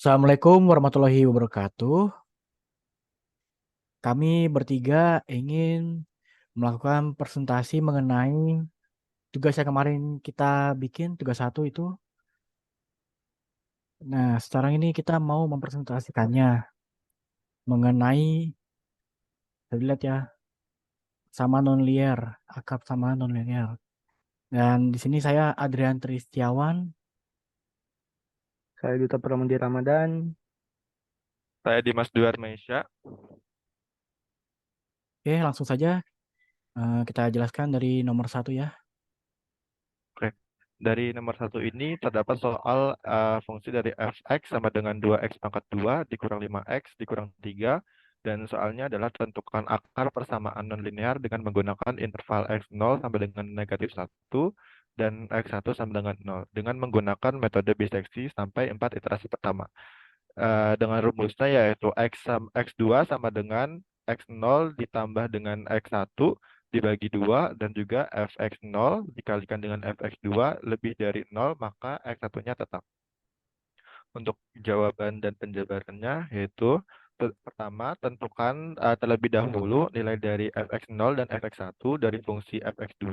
Assalamualaikum warahmatullahi wabarakatuh. Kami bertiga ingin melakukan presentasi mengenai tugas yang kemarin kita bikin, tugas satu itu. Nah, sekarang ini kita mau mempresentasikannya mengenai, saya lihat ya, sama nonlinear, akap sama nonlinear. Dan di sini saya Adrian Tristiawan. Saya Duta Pramudia Ramadan. Saya Dimas Duarmeisya. Oke, langsung saja kita jelaskan dari nomor satu ya. Oke. Dari nomor satu ini terdapat soal fungsi dari fx sama dengan 2x pangkat 2 dikurang 5x dikurang 3. Dan soalnya adalah tentukan akar persamaan nonlinear dengan menggunakan interval x0 sampai dengan negatif 1 dan x1 sama dengan 0 dengan menggunakan metode biseksi sampai 4 iterasi pertama. Dengan rumusnya yaitu x2 sama dengan x0 ditambah dengan x1 dibagi 2 dan juga fx0 dikalikan dengan fx2 lebih dari 0 maka x1-nya tetap. Untuk jawaban dan penjabarannya yaitu pertama tentukan terlebih dahulu nilai dari fx0 dan fx1 dari fungsi fx2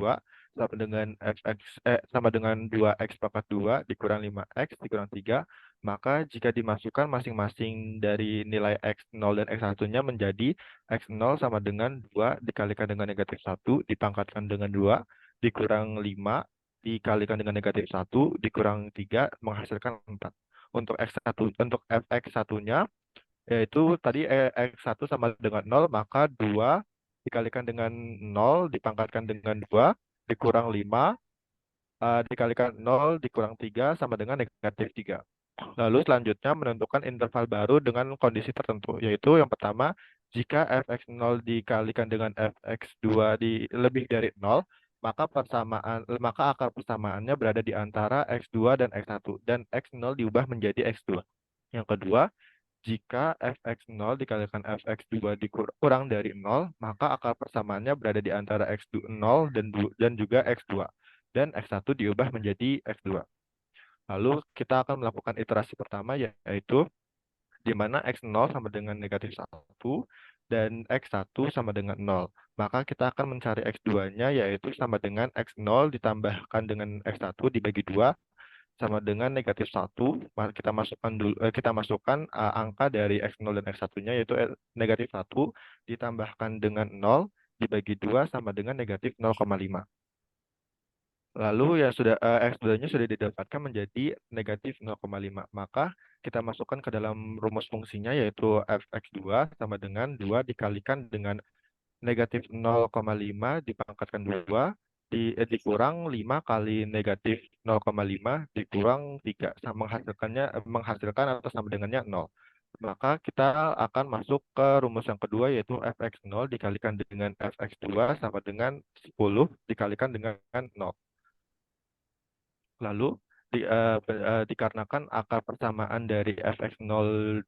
sama dengan 2x pangkat 2 dikurang 5x dikurang 3, maka jika dimasukkan masing-masing dari nilai x0 dan x1-nya menjadi x0 sama dengan 2 dikalikan dengan negatif 1 dipangkatkan dengan 2 dikurang 5 dikalikan dengan negatif 1 dikurang 3 menghasilkan 4. Untuk fx1-nya yaitu tadi x1 sama dengan 0 maka 2 dikalikan dengan 0 dipangkatkan dengan 2 dikurang 5 dikalikan 0 dikurang 3 sama dengan negatif 3. Lalu selanjutnya menentukan interval baru dengan kondisi tertentu, yaitu yang pertama, jika fx0 dikalikan dengan fx2 lebih dari 0, maka akar persamaannya berada di antara x2 dan x1 dan x0 diubah menjadi x2. Yang kedua, jika fx0 dikalikan fx2 kurang dari 0, maka akar persamaannya berada di antara x0 dan juga x2 dan x1 diubah menjadi x2. Lalu kita akan melakukan iterasi pertama yaitu di mana x0 sama dengan negatif 1 dan x1 sama dengan 0. Maka kita akan mencari x2-nya yaitu sama dengan x0 ditambahkan dengan x1 dibagi 2 sama dengan negatif 1. Kita masukkan angka dari x0 dan x1-nya yaitu negatif 1 ditambahkan dengan 0 dibagi 2 sama dengan negatif 0,5. Lalu ya sudah x2-nya sudah didapatkan menjadi negatif 0,5. Maka kita masukkan ke dalam rumus fungsinya yaitu fx2 sama dengan 2 dikalikan dengan negatif 0,5 dipangkatkan 2 dikurang 5 kali negatif 0,5 dikurang 3 sama menghasilkan atau sama dengannya 0. Maka kita akan masuk ke rumus yang kedua yaitu fx0 dikalikan dengan fx2 sama dengan 10 dikalikan dengan 0. Lalu dikarenakan akar persamaan dari fx0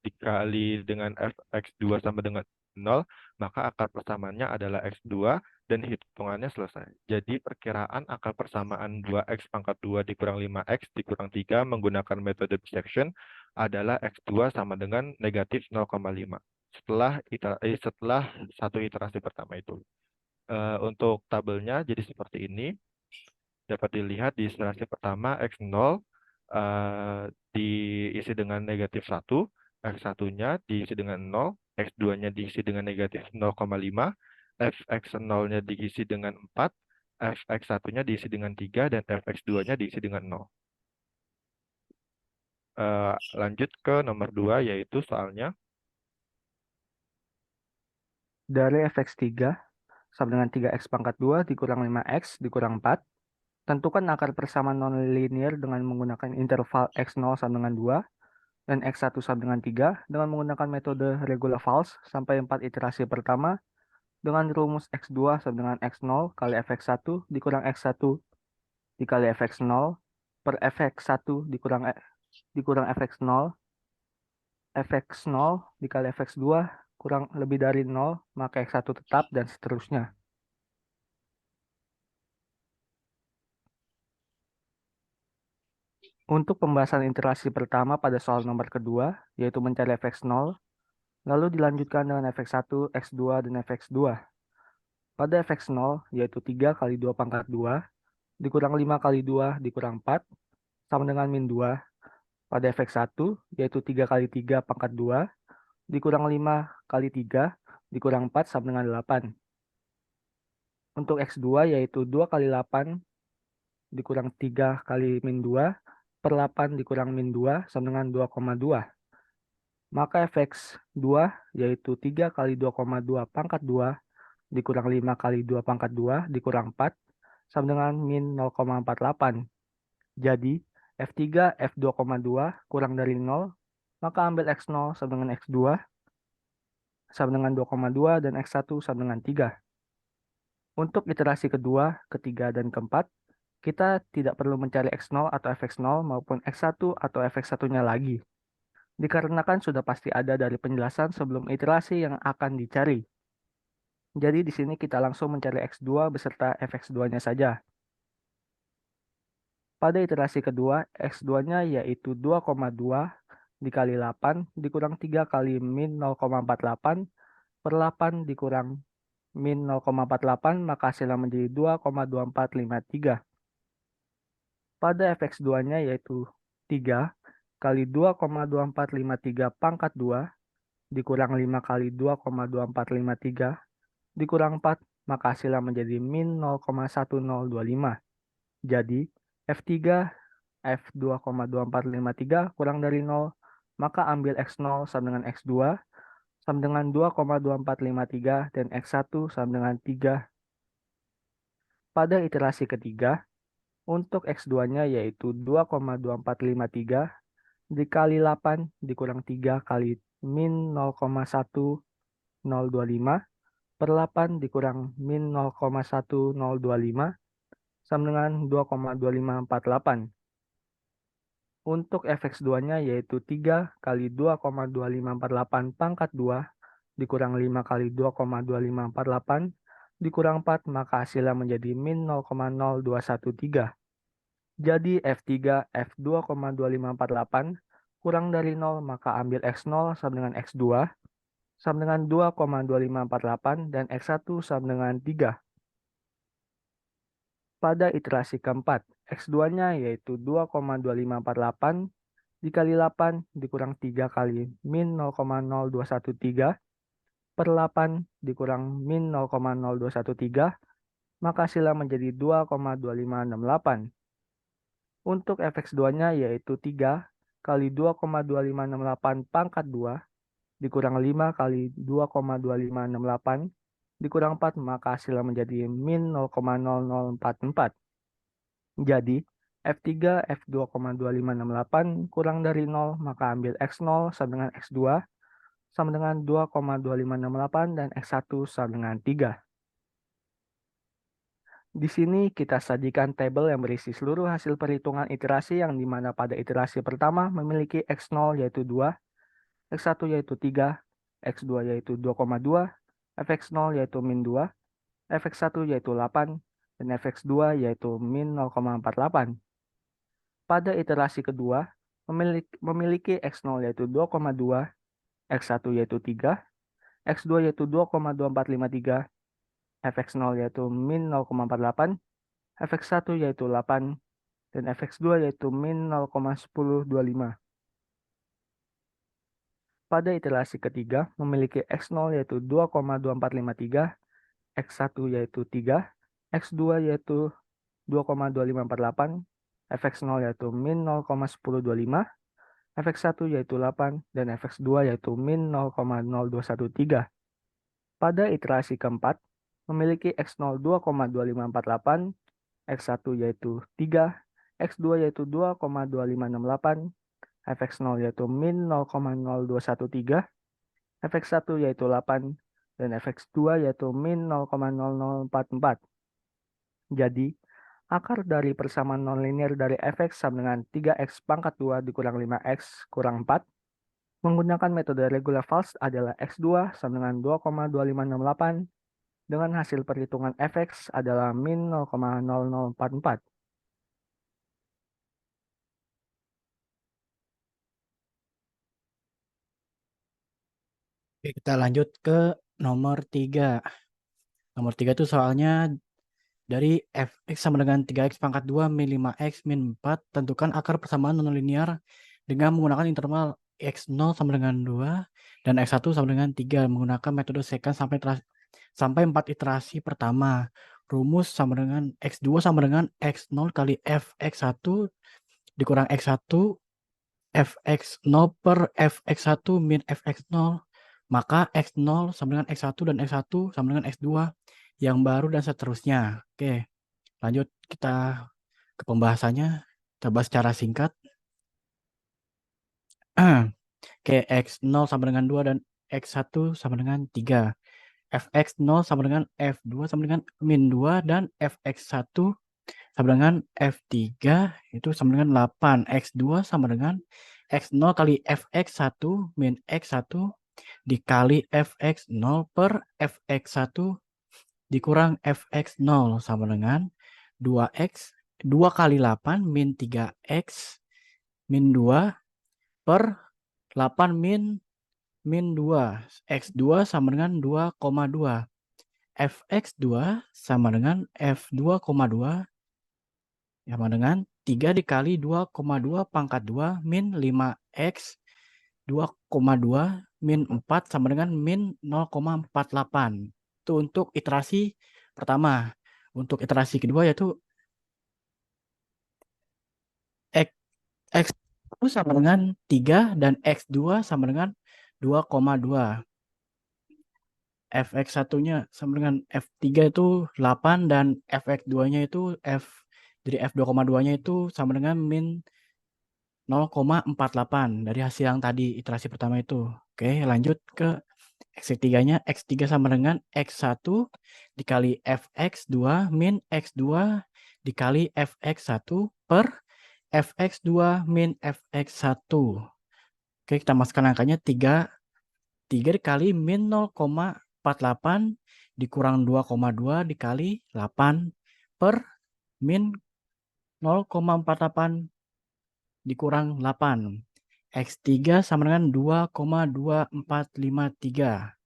dikali dengan fx2 sama dengan 0, maka akar persamaannya adalah x2 dan hitungannya selesai. Jadi perkiraan akar persamaan 2x pangkat 2 dikurang 5x dikurang 3 menggunakan metode bisection adalah x2 sama dengan negatif 0,5 setelah satu iterasi pertama itu. Untuk tabelnya jadi seperti ini. Dapat dilihat di iterasi pertama x0 diisi dengan negatif 1, x1-nya diisi dengan 0, x2-nya diisi dengan negatif 0,5, fx0-nya diisi dengan 4, fx1-nya diisi dengan 3, dan fx2-nya diisi dengan 0. Lanjut ke nomor 2 yaitu soalnya. Dari fx3 sama dengan 3x pangkat 2 dikurang 5x dikurang 4. Tentukan akar persamaan nonlinear dengan menggunakan interval x0 sama dengan 2 dan x1 sama dengan 3 dengan menggunakan metode regula Fals sampai 4 iterasi pertama dengan rumus x2 sama dengan x0 kali fx1 dikurang x1 dikali fx0 per fx1 dikurang fx0 fx0 dikali fx2 kurang lebih dari 0 maka x1 tetap dan seterusnya. Untuk pembahasan iterasi pertama pada soal nomor kedua, yaitu mencari fx0, lalu dilanjutkan dengan fx1, x2, dan fx2. Pada fx0, yaitu 3 kali 2 pangkat 2, dikurang 5 kali 2, dikurang 4, sama dengan min 2. Pada fx1, yaitu 3 kali 3 pangkat 2, dikurang 5 kali 3, dikurang 4, sama dengan 8. Untuk x2, yaitu 2 kali 8, dikurang 3 kali min 2, per 8 dikurang min 2, sama dengan 2,2. Maka fx2 yaitu 3 kali 2,2 pangkat 2 dikurang 5 kali 2 pangkat 2 dikurang 4 sama dengan min 0,48. Jadi f3 f2,2 kurang dari 0, maka ambil x0 sama dengan x2 sama dengan 2,2 dan x1 sama dengan 3. Untuk iterasi kedua, ketiga, dan keempat, kita tidak perlu mencari x0 atau fx0 maupun x1 atau fx1-nya lagi, dikarenakan sudah pasti ada dari penjelasan sebelum iterasi yang akan dicari. Jadi di sini kita langsung mencari x2 beserta fx2-nya saja. Pada iterasi kedua, x2-nya yaitu 2,2 dikali 8 dikurang 3 kali min 0,48 per 8 dikurang min 0,48, maka hasilnya menjadi 2,2453. Pada fx2-nya yaitu 3 kali 2,2453 pangkat 2 dikurang 5 kali 2,2453 dikurang 4, maka hasilnya menjadi min 0,1025. Jadi f3 f2,2453 kurang dari 0, maka ambil x0 sama dengan x2 sama dengan 2,2453 dan x1 sama dengan 3. Pada iterasi ketiga, untuk x2-nya yaitu 2,2453 dikali 8 dikurang 3 kali min 0,1025 per 8 dikurang min 0,1025 sama dengan 2,2548. Untuk fx2-nya yaitu 3 kali 2,2548 pangkat 2 dikurang 5 kali 2,2548 dikurang 4, maka hasilnya menjadi min 0,0213. Jadi f3 f2,2548 kurang dari 0, maka ambil x0 sama dengan x2 sama dengan 2,2548 dan x1 sama dengan 3. Pada iterasi keempat, x2-nya yaitu 2,2548 dikali 8 dikurang 3 kali min 0,0213 per 8 dikurang min 0,0213, maka hasilnya menjadi 2,2568. Untuk fx2-nya yaitu 3 kali 2,2568 pangkat 2 dikurang 5 kali 2,2568 dikurang 4, maka hasilnya menjadi min 0,0044. Jadi f3 f2,2568 kurang dari 0, maka ambil x0 sama dengan x2 sama dengan 2,2568 dan x1 sama dengan 3. Di sini kita sajikan tabel yang berisi seluruh hasil perhitungan iterasi yang dimana pada iterasi pertama memiliki x0 yaitu 2, x1 yaitu 3, x2 yaitu 2,2, fx0 yaitu min 2, fx1 yaitu 8, dan fx2 yaitu min 0,48. Pada iterasi kedua memiliki x0 yaitu 2,2, x1 yaitu 3, x2 yaitu 2,2453, fx0 yaitu min 0,48, fx1 yaitu 8, dan fx2 yaitu min 0,1025. Pada iterasi ketiga memiliki x0 yaitu 2,2453, x1 yaitu 3, x2 yaitu 2,2548, fx0 yaitu min 0,1025, fx1 yaitu 8, dan fx2 yaitu min 0,0213. Pada iterasi keempat memiliki x0 2,2548, x1 yaitu 3, x2 yaitu 2,2568, fx0 yaitu min 0,0213, fx1 yaitu 8, dan fx2 yaitu min 0,0044. Jadi, akar dari persamaan nonlinear dari fx sama dengan 3x pangkat 2 dikurang 5x kurang 4 menggunakan metode regular false adalah x2 sama dengan 2,2568 dengan hasil perhitungan fx adalah min 0,0044. Oke, kita lanjut ke nomor 3. Nomor 3 itu soalnya dari fx sama dengan 3x pangkat 2 min 5x min 4, tentukan akar persamaan nonlinear dengan menggunakan interval x0 sama dengan 2 dan x1 sama dengan 3 menggunakan metode secant sampai 4 iterasi pertama. Rumus sama dengan x2 sama dengan x0 kali fx1 dikurang x1 fx0 per fx1 min fx0. Maka x0 sama dengan x1 dan x1 sama dengan x2 yang baru dan seterusnya. Oke, lanjut kita ke pembahasannya. Kita bahas secara singkat. Oke, x0 sama dengan 2 dan x1 sama dengan 3. fx0 sama dengan f2 sama dengan min 2 dan fx1 sama dengan f3 itu sama dengan 8. X2 sama dengan x0 kali fx1 min x1 dikali fx0 per fx1 dikurang fx0 sama dengan 2x 2 kali 8 min 3x min 2 per 8 min 2. X2 sama dengan 2,2. Fx2 sama dengan F2,2 sama dengan 3 dikali 2,2 pangkat 2 min 5x 2,2 min 4 sama dengan min 0,48. Itu untuk iterasi pertama. Untuk iterasi kedua yaitu X sama dengan 3 dan X2 sama dengan 2,2. Fx1-nya sama dengan F3 itu 8 dan Fx2-nya itu jadi F2,2-nya itu sama dengan min 0,48 dari hasil yang tadi iterasi pertama itu. Oke, lanjut ke X3-nya. X3 sama dengan X1 dikali Fx2 min X2 dikali Fx1 per Fx2 min Fx1. Oke, kita masukkan angkanya 3 dikali min 0,48 dikurang 2,2 dikali 8 per min 0,48 dikurang 8. X3 sama dengan 2,2453.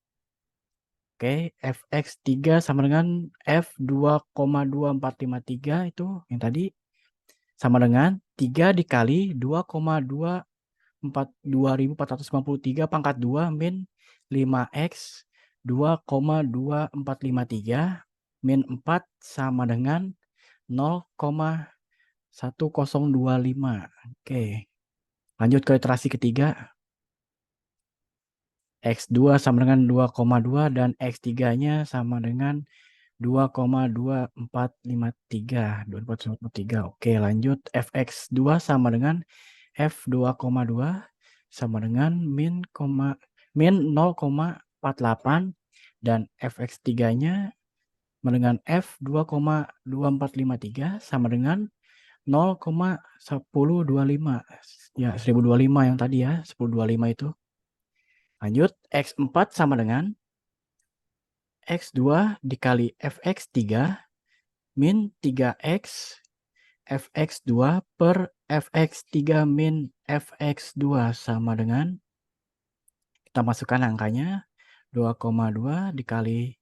Oke, Fx3 sama dengan F2,2453 itu yang tadi sama dengan 3 dikali 2453 pangkat 2 min 5x 2,2453 min 4 sama dengan 0,1025. Oke, lanjut ke iterasi ketiga. X2 sama dengan 2,2 dan X3-nya sama dengan 2,2453. Oke, lanjut. Fx2 sama dengan F2,2 sama dengan min 0,48 dan Fx3-nya dengan F2,2453 sama dengan 0,1025. Ya, 1025 yang tadi ya, 1025 itu. Lanjut, X4 sama dengan X2 dikali Fx3 min 3x Fx2 per Fx3 min Fx2 sama dengan, kita masukkan angkanya, 2,2 dikali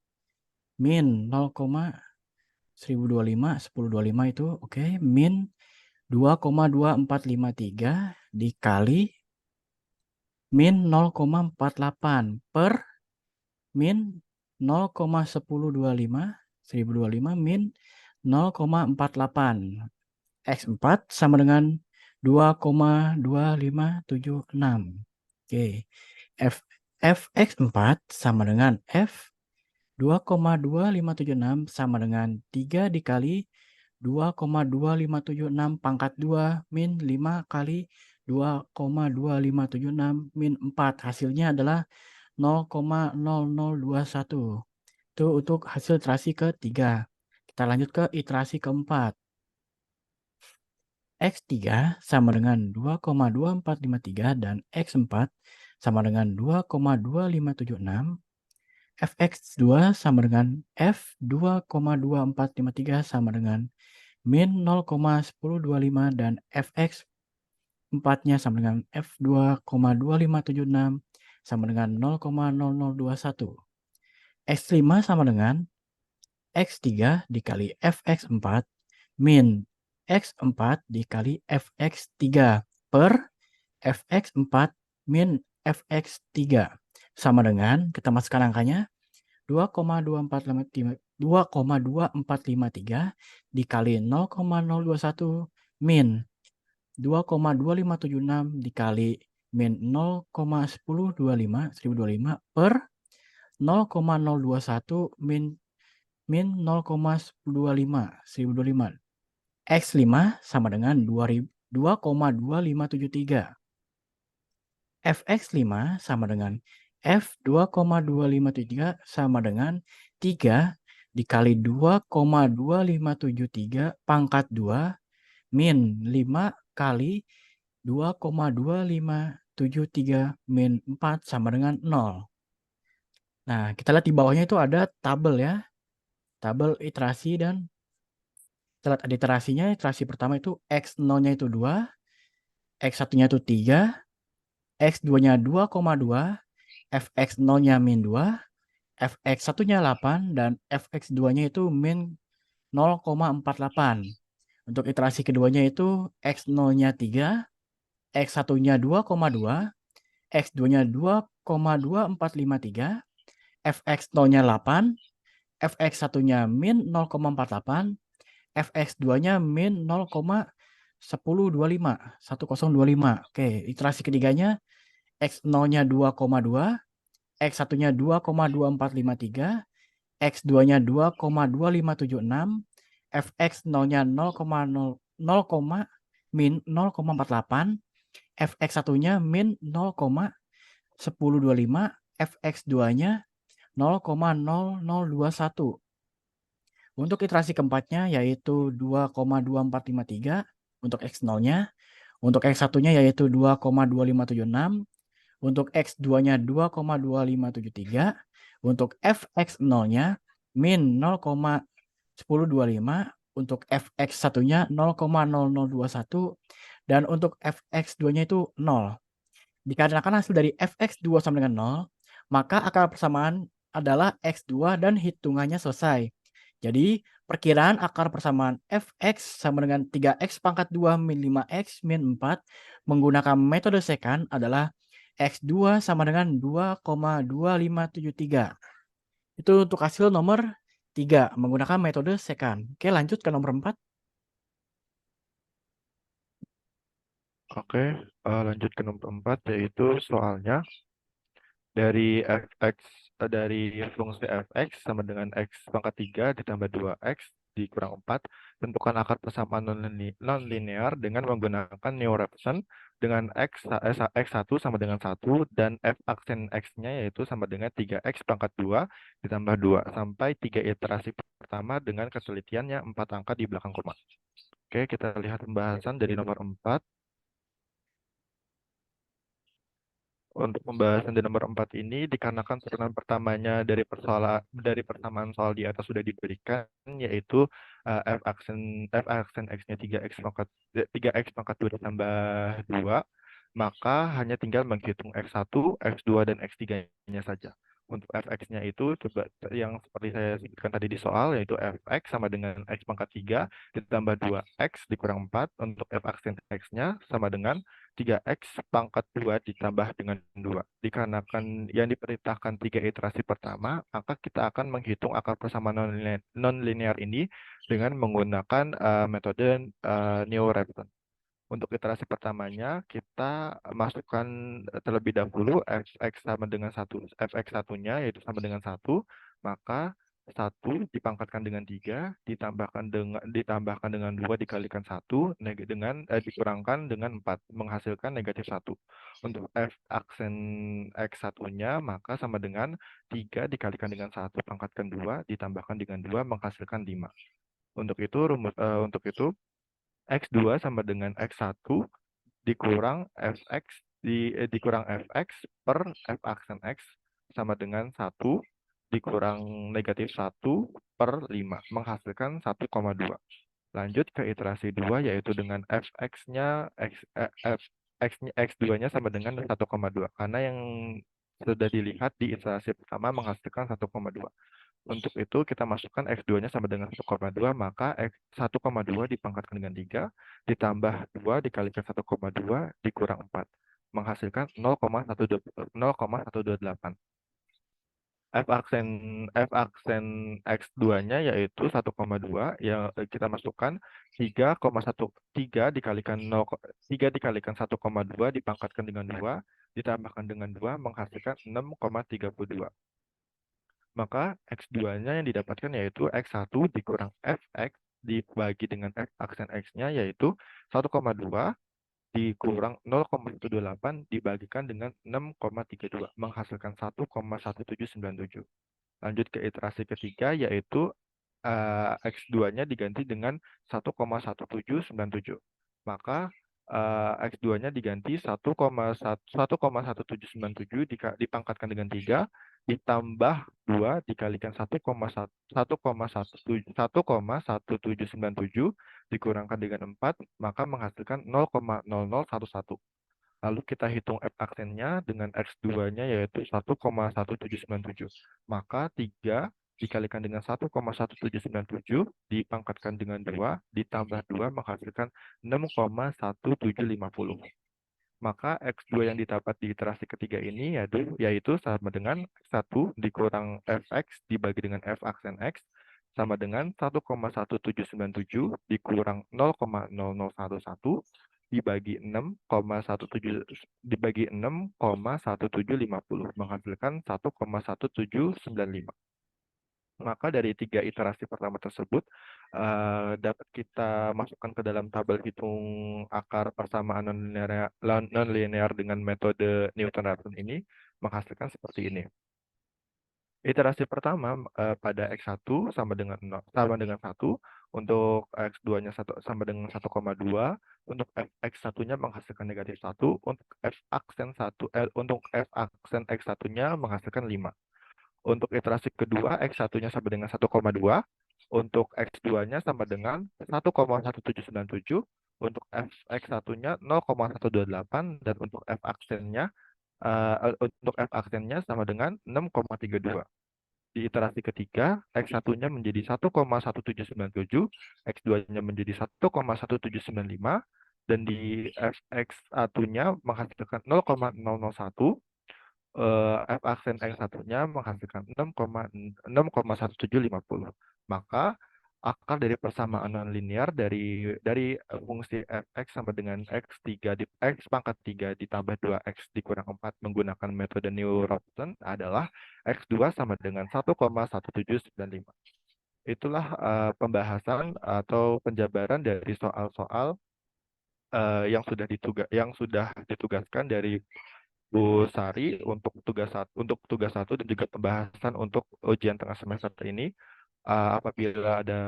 min 1025 itu, oke, min 2,2453 dikali min 0,48 per min 0,1025 min 0,48. X4 sama dengan 2,2576. Oke. Fx4 sama dengan F 2,2576 sama dengan 3 dikali 2,2576 pangkat 2 min 5 kali 2,2576 min 4. Hasilnya adalah 0,0021. Itu untuk hasil iterasi ketiga. Kita lanjut ke iterasi keempat. X3 sama dengan 2,2453 dan X4 sama dengan 2,2576. Fx2 sama dengan F2,2453 sama dengan min 0,1025 dan Fx4-nya sama dengan F2,2576 sama dengan 0,0021. X5 sama dengan X3 dikali Fx4 min X4 dikali Fx3 per Fx4 min Fx3 sama dengan, kita masukkan angkanya, 2,2453 dikali 0,021 min 2,2576 dikali min 0,1025 per 0,021 min 0,1025 X5 sama dengan 2,2573. Fx5 sama dengan F2,2573 sama dengan 3 dikali 2,2573 pangkat 2 min 5 kali 2,2573 min 4 sama dengan 0. Nah, kita lihat di bawahnya itu ada tabel ya. Tabel iterasi dan kita lihat ada iterasinya. Iterasi pertama itu X0-nya itu 2, X1-nya itu 3, X2-nya 2,2, Fx0-nya min 2, Fx1-nya 8, dan Fx2-nya itu min 0,48. Untuk iterasi keduanya itu X0-nya 3, X1-nya 2,2, X2-nya 2,2453, Fx0-nya 8, Fx1-nya min 0,48, Fx2-nya min 0,1025. Oke, iterasi ketiganya X0-nya 2,2, X1-nya 2,2453, X2-nya 2,2576, Fx0-nya 0,0 min 0,48, Fx1-nya min 0,1025, Fx2-nya 0,0021. Untuk iterasi keempatnya yaitu 2,2453 untuk X0-nya, untuk X1-nya yaitu 2,2576, untuk X2-nya 2,2573, untuk Fx0-nya min 0,1025, untuk Fx1-nya 0,0021, dan untuk Fx2-nya itu 0. Dikarenakan hasil dari Fx2 sama dengan 0, maka akar persamaan adalah X2 dan hitungannya selesai. Jadi, perkiraan akar persamaan Fx sama dengan 3x pangkat 2 min 5x min 4 menggunakan metode sekant adalah X2 sama dengan 2,2573. Itu untuk hasil nomor 3 menggunakan metode sekant. Oke, lanjut ke nomor 4. Oke, lanjut ke nomor 4, yaitu soalnya dari dari fungsi fx sama dengan x pangkat 3 ditambah 2x dikurang 4, tentukan akar persamaan non-linear dengan menggunakan neo-represent dengan x1 sama dengan 1 dan f aksen x-nya yaitu sama dengan 3x pangkat 2 ditambah 2 sampai 3 iterasi pertama dengan ketelitiannya 4 angka di belakang koma. Oke, kita lihat pembahasan dari nomor 4. Untuk pembahasan di nomor 4 ini, dikarenakan turunan pertamanya dari persamaan soal di atas sudah diberikan, yaitu f aksen x-nya 3x pangkat 2 ditambah 2, maka hanya tinggal menghitung x1, x2, dan x3-nya saja. Untuk fx-nya itu coba yang seperti saya sebutkan tadi di soal, yaitu fx sama dengan x pangkat 3 ditambah 2x dikurang 4. Untuk f aksen x-nya sama dengan 3x pangkat 2 ditambah dengan 2. Dikarenakan yang diperintahkan 3 iterasi pertama, maka kita akan menghitung akar persamaan non-linear ini dengan menggunakan metode neo-represent. Untuk iterasi pertamanya, kita masukkan terlebih dahulu fx sama dengan 1, fx1-nya yaitu sama dengan 1, maka 1 dipangkatkan dengan 3, ditambahkan dengan 2 dikalikan 1, dikurangkan dengan 4, menghasilkan negatif 1. Untuk f aksen x1-nya, maka sama dengan 3 dikalikan dengan 1, pangkatkan 2, ditambahkan dengan 2, menghasilkan 5. Untuk itu, X2 sama dengan X1 dikurang fx per f aksen x sama dengan 1 dikurang negatif 1 per 5, menghasilkan 1,2. Lanjut ke iterasi 2, yaitu dengan X2-nya sama dengan 1,2. Karena yang sudah dilihat di iterasi pertama menghasilkan 1,2. Untuk itu kita masukkan X2-nya sama dengan 1,2, maka 1,2 dipangkatkan dengan 3, ditambah 2 dikalikan 1,2 dikurang 4, menghasilkan 0,128. F aksen X2-nya yaitu 1,2 yang kita masukkan 3 dikalikan 1,2 dipangkatkan dengan 2 ditambahkan dengan 2 menghasilkan 6,32. Maka X2-nya yang didapatkan yaitu X1 dikurang Fx dibagi dengan F aksen X-nya yaitu 1,2 dikurang 0,128 dibagikan dengan 6,32 menghasilkan 1,1797. Lanjut ke iterasi ketiga yaitu X2-nya diganti dengan 1,1797. Maka X2-nya diganti 1,1797 dipangkatkan dengan 3 ditambah 2 dikalikan 1,1797 dikurangkan dengan 4 maka menghasilkan 0,0011. Lalu kita hitung F aksennya dengan X2-nya yaitu 1,1797. Maka 3 dikalikan dengan 1,1797 dipangkatkan dengan 2 ditambah 2 menghasilkan 6,1750. Maka X2 yang didapat di iterasi ketiga ini yaitu sama dengan X1 dikurang Fx dibagi dengan F aksen X sama dengan 1,1797 dikurang 0,0011 dibagi 6,1750 menghasilkan 1,1795. Maka dari 3 iterasi pertama tersebut dapat kita masukkan ke dalam tabel hitung akar persamaan non-linear dengan metode Newton-Raphson ini menghasilkan seperti ini. Iterasi pertama pada X1 sama dengan 1, untuk X2-nya sama dengan 1,2, untuk X1-nya menghasilkan negatif 1, untuk F aksen X1-nya menghasilkan 5. Untuk iterasi kedua, X1-nya sama dengan 1,2, untuk X2-nya sama dengan 1,1797, untuk X1-nya 0,128, dan untuk F aksennya sama dengan 6,32. Di iterasi ketiga, X1-nya menjadi 1,1797, X2-nya menjadi 1,1795, dan di X1-nya menghasilkan 0,001, F aksen X1-nya menghasilkan 6,1750. Maka akar dari persamaan nonlinear dari fungsi Fx sama dengan X pangkat 3 ditambah 2X dikurang 4 menggunakan metode Newton-Raphson adalah X2 sama dengan 1,1795. Itulah pembahasan atau penjabaran dari soal-soal yang sudah ditugaskan dari Bu Sari untuk tugas 1 dan juga pembahasan untuk ujian tengah semester ini. Apabila ada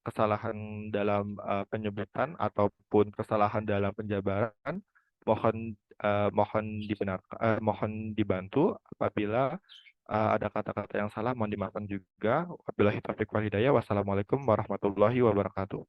kesalahan dalam penyebutan ataupun kesalahan dalam penjabaran, mohon dibantu. Apabila ada kata-kata yang salah, mohon dimaafkan juga. Wabillahi taufiq wal hidayah. Wassalamualaikum warahmatullahi wabarakatuh.